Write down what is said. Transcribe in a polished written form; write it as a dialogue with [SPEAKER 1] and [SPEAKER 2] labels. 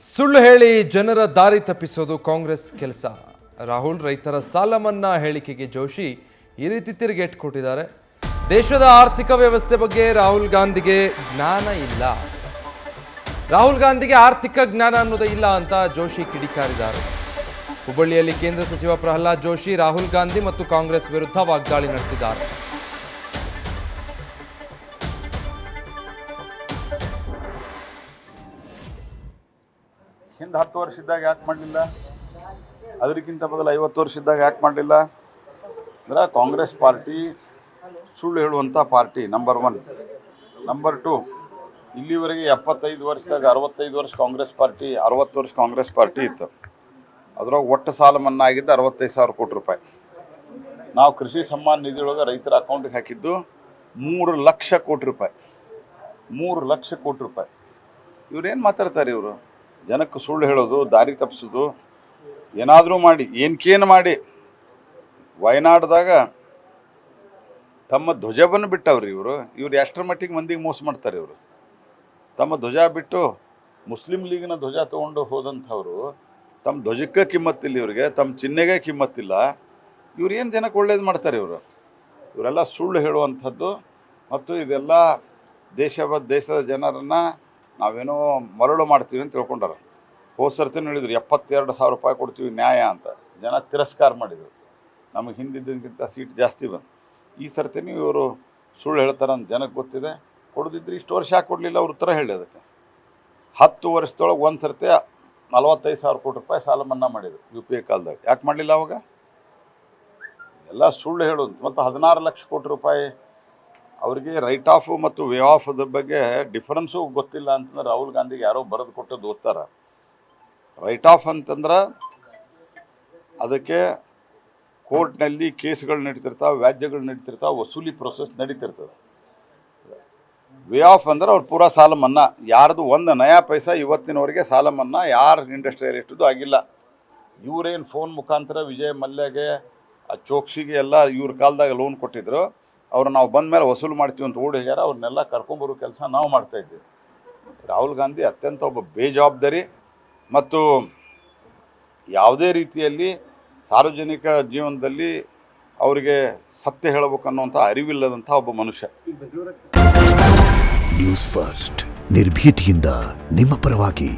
[SPEAKER 1] ಸುಳ್ಳು ಹೇಳಿ ಜನರ ದಾರಿ ತಪ್ಪಿಸೋದು ಕಾಂಗ್ರೆಸ್ ಕೆಲಸ. ರಾಹುಲ್ ರೈತರ ಸಾಲ ಮನ್ನಾ ಹೇಳಿಕೆಗೆ ಜೋಶಿ ಈ ರೀತಿ ತಿರುಗೇಟು ಕೊಟ್ಟಿದ್ದಾರೆ. ದೇಶದ ಆರ್ಥಿಕ ವ್ಯವಸ್ಥೆ ಬಗ್ಗೆ ರಾಹುಲ್ ಗಾಂಧಿಗೆ ಜ್ಞಾನ ಇಲ್ಲ, ರಾಹುಲ್ ಗಾಂಧಿಗೆ ಆರ್ಥಿಕ ಜ್ಞಾನ ಅನ್ನೋದೇ ಇಲ್ಲ ಅಂತ ಜೋಶಿ ಕಿಡಿಕಾರಿದ್ದಾರೆ. ಹುಬ್ಬಳ್ಳಿಯಲ್ಲಿ ಕೇಂದ್ರ ಸಚಿವ ಪ್ರಹ್ಲಾದ್ ಜೋಶಿ ರಾಹುಲ್ ಗಾಂಧಿ ಮತ್ತು ಕಾಂಗ್ರೆಸ್ ವಿರುದ್ಧ ವಾಗ್ದಾಳಿ ನಡೆಸಿದ್ದಾರೆ.
[SPEAKER 2] ಹಿಂದೆ 10 ವರ್ಷ ಇದ್ದಾಗ ಯಾಕೆ ಮಾಡಲಿಲ್ಲ, ಅದಕ್ಕಿಂತ ಮೊದಲು 50 ವರ್ಷ ಇದ್ದಾಗ ಯಾಕೆ ಮಾಡಲಿಲ್ಲ ಅಂದ್ರೆ ಕಾಂಗ್ರೆಸ್ ಪಾರ್ಟಿ ಸುಳ್ಳು ಹೇಳುವಂಥ ಪಾರ್ಟಿ ನಂಬರ್ 1. ನಂಬರ್ 2, ಇಲ್ಲಿವರೆಗೆ 75 ವರ್ಷದಾಗ 65 ವರ್ಷ ಕಾಂಗ್ರೆಸ್ ಪಾರ್ಟಿ, 60 ವರ್ಷ ಕಾಂಗ್ರೆಸ್ ಪಾರ್ಟಿ ಇತ್ತು. ಅದ್ರಾಗ ಒಟ್ಟು ಸಾಲ ಮನ್ನಾ ಆಗಿದ್ದು 65,000 ಕೋಟಿ ರೂಪಾಯಿ. ನಾವು ಕೃಷಿ ಸಮ್ಮಾನ್ ನಿಧಿ ಒಳಗೆ ರೈತರ ಅಕೌಂಟಿಗೆ ಹಾಕಿದ್ದು 3 ಲಕ್ಷ ಕೋಟಿ ರೂಪಾಯಿ. 3 ಲಕ್ಷ ಕೋಟಿ ರೂಪಾಯಿ. ಇವ್ರೇನು ಮಾತಾಡ್ತಾರೆ ಇವರು? ಜನಕ್ಕೆ ಸುಳ್ಳು ಹೇಳೋದು, ದಾರಿ ತಪ್ಪಿಸೋದು, ಏನಾದರೂ ಮಾಡಿ ಏನಕ್ಕೇನು ಮಾಡಿ ವಯನಾಡ್ದಾಗ ತಮ್ಮ ಧ್ವಜವನ್ನು ಬಿಟ್ಟವ್ರಿ ಇವರು ಎಷ್ಟರ ಮಟ್ಟಿಗೆ ಮಂದಿಗೆ ಮೋಸ ಮಾಡ್ತಾರೆ ಇವರು. ತಮ್ಮ ಧ್ವಜ ಬಿಟ್ಟು ಮುಸ್ಲಿಂ ಲೀಗ್ನ ಧ್ವಜ ತೊಗೊಂಡು ಹೋದಂಥವ್ರು ತಮ್ಮ ಧ್ವಜಕ್ಕೆ ಕಿಮ್ಮತ್ತಿಲ್ಲ, ಇವರಿಗೆ ತಮ್ಮ ಚಿಹ್ನೆಗೆ ಕಿಮ್ಮತ್ತಿಲ್ಲ. ಇವ್ರು ಏನು ಜನಕ್ಕೆ ಒಳ್ಳೇದು ಮಾಡ್ತಾರೆ ಇವರೆಲ್ಲ ಸುಳ್ಳು ಹೇಳುವಂಥದ್ದು. ಮತ್ತು ಇದೆಲ್ಲ ದೇಶದ ಜನರನ್ನು ನಾವೇನೋ ಮರಳು ಮಾಡ್ತೀವಿ ಅಂತ ತಿಳ್ಕೊಂಡಾರ. ಹೋದ ಸರ್ತಿನೂ ಹೇಳಿದ್ರು 72,000 ರೂಪಾಯಿ ಕೊಡ್ತೀವಿ ನ್ಯಾಯ ಅಂತ. ಜನ ತಿರಸ್ಕಾರ ಮಾಡಿದರು, ನಮಗೆ ಹಿಂದಿದ್ದಕ್ಕಿಂತ ಸೀಟ್ ಜಾಸ್ತಿ ಬಂದು. ಈ ಸರ್ತಿನೂ ಇವರು ಸುಳ್ಳು ಹೇಳ್ತಾರೆ ಅಂತ ಜನಕ್ಕೆ ಗೊತ್ತಿದೆ. ಕೊಡದಿದ್ರೆ ಇಷ್ಟು ವರ್ಷ ಯಾಕೆ ಕೊಡಲಿಲ್ಲ? ಅವ್ರು ಉತ್ತರ ಹೇಳಿ ಅದಕ್ಕೆ. 10 ವರ್ಷದೊಳಗೆ ಒಂದು ಸರ್ತಿ 45,000 ಕೋಟಿ ರೂಪಾಯಿ ಸಾಲ ಮನ್ನಾ ಮಾಡಿದರು UPA ಕಾಲದಾಗ. ಯಾಕೆ ಮಾಡಲಿಲ್ಲ ಅವಾಗ? ಎಲ್ಲ ಸುಳ್ಳು ಹೇಳೋದು. ಮತ್ತು 16 ಲಕ್ಷ ಕೋಟಿ ರೂಪಾಯಿ ಅವರಿಗೆ ರೈಟ್ ಆಫ್ ಮತ್ತು ವೇ ಆಫ್ ಅದ್ರ ಬಗ್ಗೆ ಡಿಫರೆನ್ಸು ಗೊತ್ತಿಲ್ಲ ಅಂತಂದ್ರೆ ರಾಹುಲ್ ಗಾಂಧಿಗೆ ಯಾರೋ ಬರೆದು ಕೊಟ್ಟದ್ದು ಓದ್ತಾರೆ. ರೈಟ್ ಆಫ್ ಅಂತಂದ್ರೆ ಅದಕ್ಕೆ ಕೋರ್ಟ್ನಲ್ಲಿ ಕೇಸ್ಗಳು ನಡೀತಿರ್ತಾವೆ, ವ್ಯಾಜ್ಯಗಳು ನಡೀತಿರ್ತಾವೆ, ವಸೂಲಿ ಪ್ರೊಸೆಸ್ ನಡೀತಿರ್ತದೆ. ವೇ ಆಫ್ ಅಂದ್ರೆ ಅವ್ರು ಪೂರಾ ಸಾಲ ಮನ್ನಾ, ಯಾರ್ದು ಒಂದು ನಯಾ ಪೈಸಾ ಇವತ್ತಿನವರೆಗೆ ಸಾಲ ಮನ್ನಾ ಯಾರು ಇಂಡಸ್ಟ್ರಿಯಲಿಸ್ಟದು ಆಗಿಲ್ಲ. ಇವರೇನು ಫೋನ್ ಮುಖಾಂತರ ವಿಜಯ್ ಮಲ್ಯಗೆ, ಆ ಚೋಕ್ಸಿಗೆ ಎಲ್ಲ ಇವ್ರ ಕಾಲದಾಗ ಲೋನ್ ಕೊಟ್ಟಿದ್ರು. ಅವ್ರು ನಾವು ಬಂದ ಮೇಲೆ ವಸೂಲು ಮಾಡ್ತೀವಿ ಅಂತ ಓಡಿ ಹೋಗ್ಯಾರ. ಅವ್ರನ್ನೆಲ್ಲ ಕರ್ಕೊಂಬರೋ ಕೆಲಸ ನಾವು ಮಾಡ್ತಾಯಿದ್ದೀವಿ. ರಾಹುಲ್ ಗಾಂಧಿ ಅತ್ಯಂತ ಒಬ್ಬ ಬೇಜವಾಬ್ದಾರಿ ಮತ್ತು ಯಾವುದೇ ರೀತಿಯಲ್ಲಿ ಸಾರ್ವಜನಿಕ ಜೀವನದಲ್ಲಿ ಅವರಿಗೆ ಸತ್ಯ ಹೇಳಬೇಕನ್ನುವಂಥ ಅರಿವಿಲ್ಲದಂಥ ಒಬ್ಬ ಮನುಷ್ಯ.
[SPEAKER 3] ನ್ಯೂಸ್ ಫಸ್ಟ್ ನಿರ್ಭೀತಿಯಿಂದ ನಿಮ್ಮ ಪರವಾಗಿ.